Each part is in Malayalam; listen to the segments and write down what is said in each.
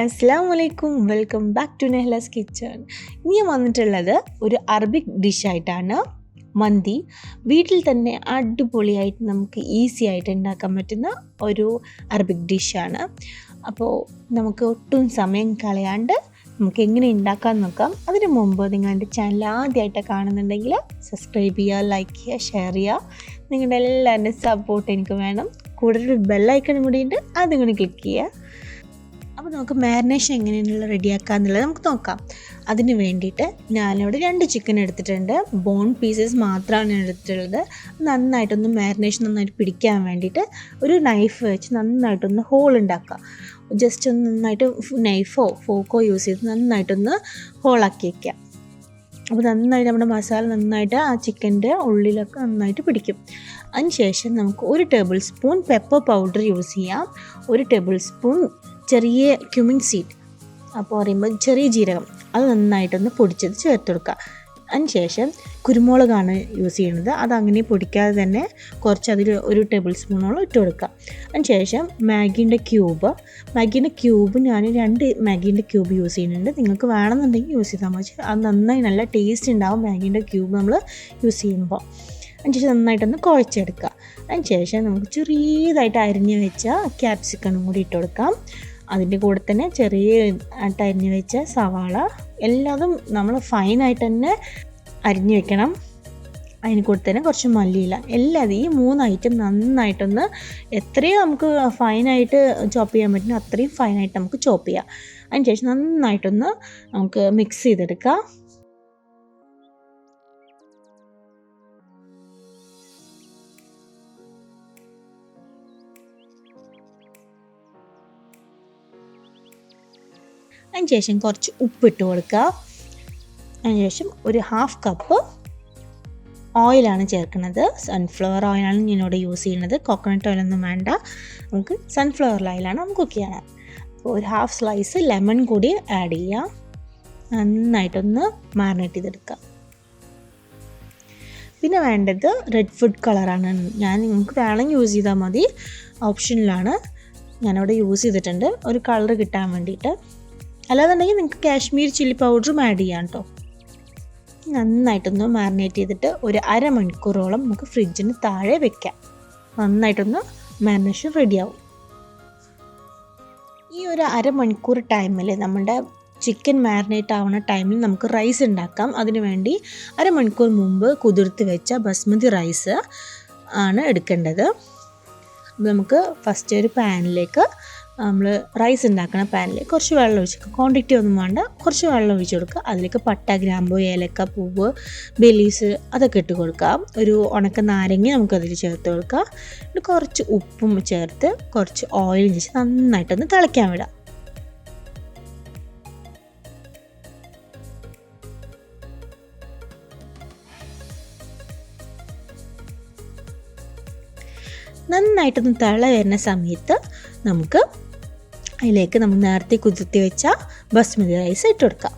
അസ്സലാമു അലൈക്കും, വെൽക്കം ബാക്ക് ടു നെഹ്ലാസ് കിച്ചൺ. ഇനി ഞാൻ വന്നിട്ടുള്ളത് ഒരു അറബിക് ഡിഷായിട്ടാണ്. മന്തി വീട്ടിൽ തന്നെ അടിപൊളിയായിട്ട് നമുക്ക് ഈസി ആയിട്ട് ഉണ്ടാക്കാൻ പറ്റുന്ന ഒരു അറബിക് ഡിഷാണ്. അപ്പോൾ നമുക്ക് ഒട്ടും സമയം കളയാണ്ട് നമുക്ക് എങ്ങനെ ഉണ്ടാക്കാൻ നോക്കാം. അതിന് മുമ്പ് നിങ്ങൾ എൻ്റെ ചാനൽ ആദ്യമായിട്ട് കാണുന്നുണ്ടെങ്കിൽ സബ്സ്ക്രൈബ് ചെയ്യുക, ലൈക്ക് ചെയ്യുക, ഷെയർ ചെയ്യുക. നിങ്ങളുടെ എല്ലാവരുടെയും സപ്പോർട്ട് എനിക്ക് വേണം. കൂടുതൽ ബെല്ലൈക്കണും കൂടി ഉണ്ട്, അതും കൂടി ക്ലിക്ക് ചെയ്യുക. അപ്പോൾ നമുക്ക് മാരിനേഷൻ എങ്ങനെയുള്ള റെഡിയാക്കാമെന്നുള്ളത് നമുക്ക് നോക്കാം. അതിന് വേണ്ടിയിട്ട് ഞാനിവിടെ 2 ചിക്കൻ എടുത്തിട്ടുണ്ട്. ബോൺ പീസസ് മാത്രമാണ് ഞാൻ എടുത്തിട്ടുള്ളത്. നന്നായിട്ടൊന്ന് മാരിനേഷൻ നന്നായിട്ട് പിടിക്കാൻ വേണ്ടിയിട്ട് ഒരു നൈഫ് വെച്ച് നന്നായിട്ടൊന്ന് ഹോൾ ഉണ്ടാക്കുക. ജസ്റ്റ് ഒന്ന് നന്നായിട്ട് നൈഫോ ഫോക്കോ യൂസ് ചെയ്ത് നന്നായിട്ടൊന്ന് ഹോളാക്കി വയ്ക്കുക. അപ്പോൾ നന്നായിട്ട് നമ്മുടെ മസാല നന്നായിട്ട് ആ ചിക്കൻ്റെ ഉള്ളിലൊക്കെ നന്നായിട്ട് പിടിക്കും. അതിനുശേഷം നമുക്ക് 1 table spoon pepper powder use ചെയ്യാം. 1 ടേബിൾ സ്പൂൺ ചെറിയ ക്യുമിൻ സീഡ്, അപ്പോൾ പറയുമ്പോൾ ചെറിയ ജീരകം, അത് നന്നായിട്ടൊന്ന് പൊടിച്ചത് ചേർത്ത് കൊടുക്കുക. അതിനുശേഷം കുരുമുളകാണ് യൂസ് ചെയ്യുന്നത്. അതങ്ങനെ പൊടിക്കാതെ തന്നെ കുറച്ച് അതിൽ 1 ടേബിൾ സ്പൂണോളം ഇട്ട് കൊടുക്കുക. അതിനുശേഷം മാഗീൻ്റെ ക്യൂബ് ഞാൻ 2 മാഗീൻ്റെ ക്യൂബ് യൂസ് ചെയ്യുന്നുണ്ട്. നിങ്ങൾക്ക് വേണമെന്നുണ്ടെങ്കിൽ യൂസ് ചെയ്താൽ മതി. അത് നന്നായി നല്ല ടേസ്റ്റ് ഉണ്ടാവും മാഗീൻ്റെ ക്യൂബ് നമ്മൾ യൂസ് ചെയ്യുമ്പോൾ. അതിനുശേഷം നന്നായിട്ടൊന്ന് കുഴച്ചെടുക്കുക. അതിനുശേഷം നമുക്ക് ചെറിയതായിട്ട് അരിഞ്ഞ് വെച്ച ക്യാപ്സിക്കണും കൂടി ഇട്ട് കൊടുക്കാം. അതിൻ്റെ കൂടെ തന്നെ ചെറിയതായിട്ട് അരിഞ്ഞ് വെച്ച സവാള, എല്ലാതും നമ്മൾ ഫൈനായിട്ട് തന്നെ അരിഞ്ഞ് വെക്കണം. അതിന് കൂടെ തന്നെ കുറച്ച് മല്ലിയില, എല്ലാതും ഈ 3 ഐറ്റം നന്നായിട്ടൊന്ന് എത്രയും നമുക്ക് ഫൈനായിട്ട് ചോപ്പ് ചെയ്യാൻ പറ്റുന്ന അത്രയും ഫൈനായിട്ട് നമുക്ക് ചോപ്പ് ചെയ്യാം. അതിനുശേഷം നന്നായിട്ടൊന്ന് നമുക്ക് മിക്സ് ചെയ്തെടുക്കാം. അതിനുശേഷം കുറച്ച് ഉപ്പിട്ട് കൊടുക്കുക. അതിനുശേഷം ഒരു 1/2 കപ്പ് ഓയിലാണ് ചേർക്കുന്നത്. സൺഫ്ലവർ ഓയിലാണ് ഞാനിവിടെ യൂസ് ചെയ്യുന്നത്. കോക്കനട്ട് ഓയിലൊന്നും വേണ്ട, നമുക്ക് സൺഫ്ലവർ ഓയിലാണ് നമുക്ക് കുക്ക് ചെയ്യണം. അപ്പോൾ ഒരു 1/2 സ്ലൈസ് ലെമൺ കൂടി ആഡ് ചെയ്യുക. നന്നായിട്ടൊന്ന് മാരിനേറ്റ് ചെയ്തെടുക്കുക. പിന്നെ വേണ്ടത് റെഡ് ഫുഡ് കളറാണ്. നിങ്ങൾക്ക് വേണമെങ്കിൽ യൂസ് ചെയ്താൽ മതി, ഓപ്ഷനിലാണ്. ഞാനവിടെ യൂസ് ചെയ്തിട്ടുണ്ട് ഒരു കളർ കിട്ടാൻ വേണ്ടിയിട്ട്. അല്ലാന്നുണ്ടെങ്കിൽ നിങ്ങൾക്ക് കാശ്മീർ ചില്ലി പൗഡറും ആഡ് ചെയ്യാം കേട്ടോ. നന്നായിട്ടൊന്ന് മാരിനേറ്റ് ചെയ്തിട്ട് ഒരു 1/2 മണിക്കൂറോളം നമുക്ക് ഫ്രിഡ്ജിന് താഴെ വെക്കാം. നന്നായിട്ടൊന്ന് മാരിനേഷൻ റെഡിയാവും. ഈ ഒരു 1/2 മണിക്കൂർ ടൈമിൽ നമ്മുടെ ചിക്കൻ മാരിനേറ്റ് ആവുന്ന ടൈമിൽ നമുക്ക് റൈസ് ഉണ്ടാക്കാം. അതിനു വേണ്ടി 1/2 മണിക്കൂർ മുമ്പ് കുതിർത്ത് വെച്ച ബസ്മതി റൈസ് ആണ് എടുക്കേണ്ടത്. നമുക്ക് ഫസ്റ്റ് ഒരു പാനിലേക്ക് നമ്മൾ റൈസ് ഉണ്ടാക്കുന്ന പാനിലേക്ക് കുറച്ച് വെള്ളം ഒഴിച്ച്, ക്വാണ്ടിറ്റി ഒന്നും വേണ്ട, കുറച്ച് വെള്ളം ഒഴിച്ച് കൊടുക്കുക. അതിലേക്ക് പട്ട, ഗ്രാമ്പു, ഏലക്ക, പൂവ്, ബെലീസ് അതൊക്കെ ഇട്ട് കൊടുക്കാം. ഒരു ഉണക്ക നാരങ്ങ നമുക്കതിൽ ചേർത്ത് കൊടുക്കുക. പിന്നെ കുറച്ച് ഉപ്പും ചേർത്ത് കുറച്ച് ഓയിലും ചേർത്ത് നന്നായിട്ടൊന്ന് തിളയ്ക്കാൻ വിടാം. നന്നായിട്ടൊന്ന് തിള വരുന്ന സമയത്ത് നമുക്ക് അതിലേക്ക് നമ്മൾ നേരത്തെ കുതിർത്തി വെച്ച ബസ്മതി റൈസ് ഇട്ട് കൊടുക്കാം.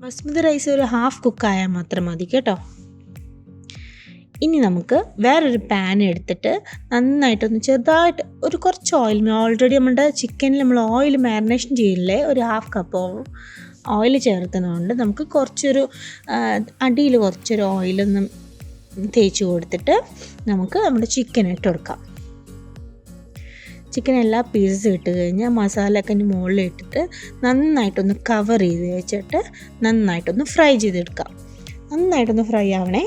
ബസ്മതി റൈസ് ഒരു 1/2 കുക്കായാൽ മാത്രം മതി കേട്ടോ. ഇനി നമുക്ക് വേറൊരു പാൻ എടുത്തിട്ട് നന്നായിട്ടൊന്ന് ചെറുതായിട്ട് ഒരു കുറച്ച് ഓയിൽ, ഓൾറെഡി നമ്മുടെ ചിക്കനിൽ നമ്മൾ ഓയിൽ മാരിനേഷൻ ചെയ്യില്ലേ, ഒരു 1/2 കപ്പ് ഓയിൽ ചേർത്തുന്നതുകൊണ്ട് നമുക്ക് കുറച്ചൊരു അടിയിൽ കുറച്ചൊരു ഓയിലൊന്ന് തേച്ച് കൊടുത്തിട്ട് നമുക്ക് നമ്മുടെ ചിക്കൻ ഇട്ട് കൊടുക്കാം. ചിക്കൻ എല്ലാ പീസസും ഇട്ട് കഴിഞ്ഞാൽ മസാലയൊക്കെ അതിൻ്റെ മുകളിൽ ഇട്ടിട്ട് നന്നായിട്ടൊന്ന് കവർ ചെയ്ത് വെച്ചിട്ട് നന്നായിട്ടൊന്ന് ഫ്രൈ ചെയ്തെടുക്കാം. നന്നായിട്ടൊന്ന് ഫ്രൈ ആവണേ.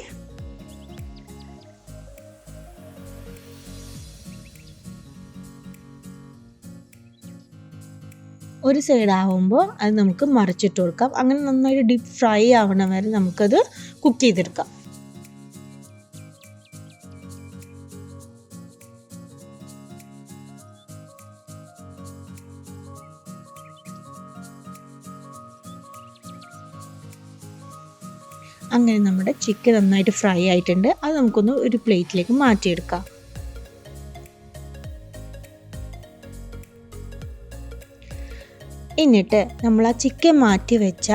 ഒരു സൈഡ് ആവുമ്പോൾ അത് നമുക്ക് മറിച്ചിട്ട് കൊടുക്കാം. അങ്ങനെ നന്നായിട്ട് ഡീപ്പ് ഫ്രൈ ആവണ വരെ നമുക്കത് കുക്ക് ചെയ്തെടുക്കാം. അങ്ങനെ നമ്മുടെ ചിക്കൻ നന്നായിട്ട് ഫ്രൈ ആയിട്ടുണ്ട്. അത് നമുക്കൊന്ന് ഒരു പ്ലേറ്റിലേക്ക് മാറ്റിയെടുക്കാം. എന്നിട്ട് നമ്മൾ ആ ചിക്കൻ മാറ്റി വെച്ച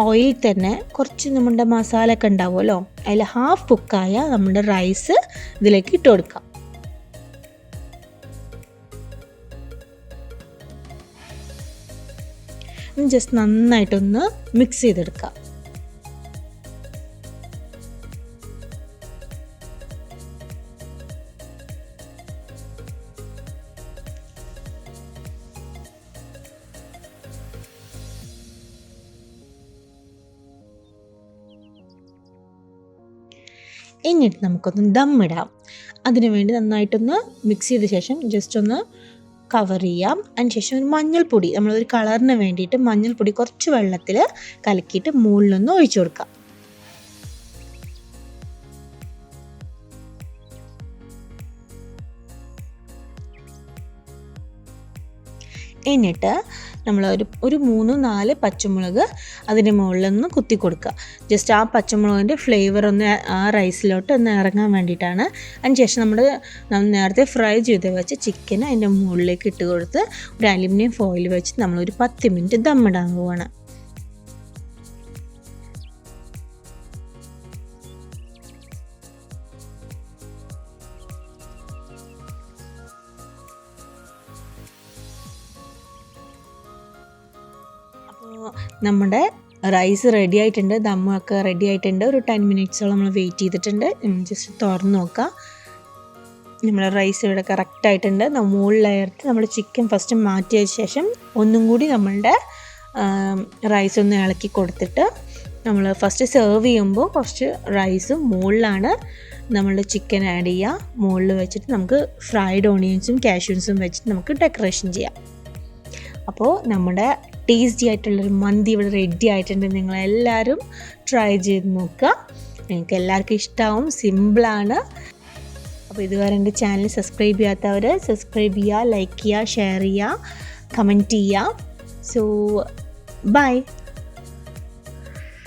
ഓയിൽ തന്നെ കുറച്ച് നമ്മുടെ മസാല ഒക്കെ ഉണ്ടാവുമല്ലോ, അതിൽ ഹാഫ് കുക്കായ നമ്മുടെ റൈസ് ഇതിലേക്ക് ഇട്ട് കൊടുക്കാം. ജസ്റ്റ് നന്നായിട്ടൊന്ന് മിക്സ് ചെയ്തെടുക്കാം. എന്നിട്ട് നമുക്കൊന്ന് ദമ്മിടാം. അതിനു വേണ്ടി നന്നായിട്ടൊന്ന് മിക്സ് ചെയ്ത ശേഷം ജസ്റ്റ് ഒന്ന് കവർ ചെയ്യാം. അതിന് ശേഷം ഒരു മഞ്ഞൾപ്പൊടി, നമ്മളൊരു കളറിന് വേണ്ടിയിട്ട് മഞ്ഞൾപ്പൊടി കുറച്ച് വെള്ളത്തിൽ കലക്കിയിട്ട് മുകളിലൊന്ന് ഒഴിച്ചു കൊടുക്കാം. എന്നിട്ട് നമ്മൾ ഒരു 3-4 പച്ചമുളക് അതിൻ്റെ മുകളിലൊന്ന് കുത്തി കൊടുക്കുക. ജസ്റ്റ് ആ പച്ചമുളകിൻ്റെ ഫ്ലേവർ ഒന്ന് ആ റൈസിലോട്ട് ഒന്ന് ഇറങ്ങാൻ വേണ്ടിയിട്ടാണ്. അതിന് ശേഷം നമ്മൾ നേരത്തെ ഫ്രൈ ചെയ്ത് വെച്ച ചിക്കൻ അതിൻ്റെ മുകളിലേക്ക് ഇട്ട് കൊടുത്ത് ഒരു അലുമിനിയം ഫോയിൽ വെച്ച് നമ്മളൊരു 10 മിനിറ്റ് ദമ്മിടാൻ പോവാണ്. നമ്മുടെ റൈസ് റെഡി ആയിട്ടുണ്ട്, ദമ്മൊക്കെ റെഡി ആയിട്ടുണ്ട്. ഒരു 10 മിനിറ്റ്സോളം നമ്മൾ വെയിറ്റ് ചെയ്തിട്ടുണ്ട്. ജസ്റ്റ് തുറന്ന് നോക്കാം. നമ്മുടെ റൈസ് ഇവിടെ കറക്റ്റായിട്ടുണ്ട്. മുകളിൽ ലെയർത്ത് നമ്മൾ ചിക്കൻ ഫസ്റ്റ് മാറ്റിയ ശേഷം ഒന്നും കൂടി നമ്മളുടെ റൈസ് ഒന്ന് ഇളക്കി കൊടുത്തിട്ട് നമ്മൾ ഫസ്റ്റ് സെർവ് ചെയ്യുമ്പോൾ കുറച്ച് റൈസ് മുകളിലാണ് നമ്മളുടെ ചിക്കൻ ആഡ് ചെയ്യുക. മുകളിൽ വെച്ചിട്ട് നമുക്ക് ഫ്രൈഡ് ഓണിയൻസും കാഷ്യൂസും വെച്ചിട്ട് നമുക്ക് ഡെക്കറേഷൻ ചെയ്യാം. അപ്പോൾ നമ്മുടെ ടേസ്റ്റി ആയിട്ടുള്ളൊരു മന്തി ഇവിടെ റെഡി ആയിട്ടുണ്ട്. നിങ്ങളെല്ലാവരും ട്രൈ ചെയ്ത് നോക്കുക. നിങ്ങൾക്ക് എല്ലാവർക്കും ഇഷ്ടമാവും, സിമ്പിളാണ്. അപ്പോൾ ഇതുവരെ എൻ്റെ ചാനൽ സബ്സ്ക്രൈബ് ചെയ്യാത്തവർ സബ്സ്ക്രൈബ് ചെയ്യുക, ലൈക്ക് ചെയ്യുക, ഷെയർ ചെയ്യുക, കമൻറ്റ് ചെയ്യുക. So by.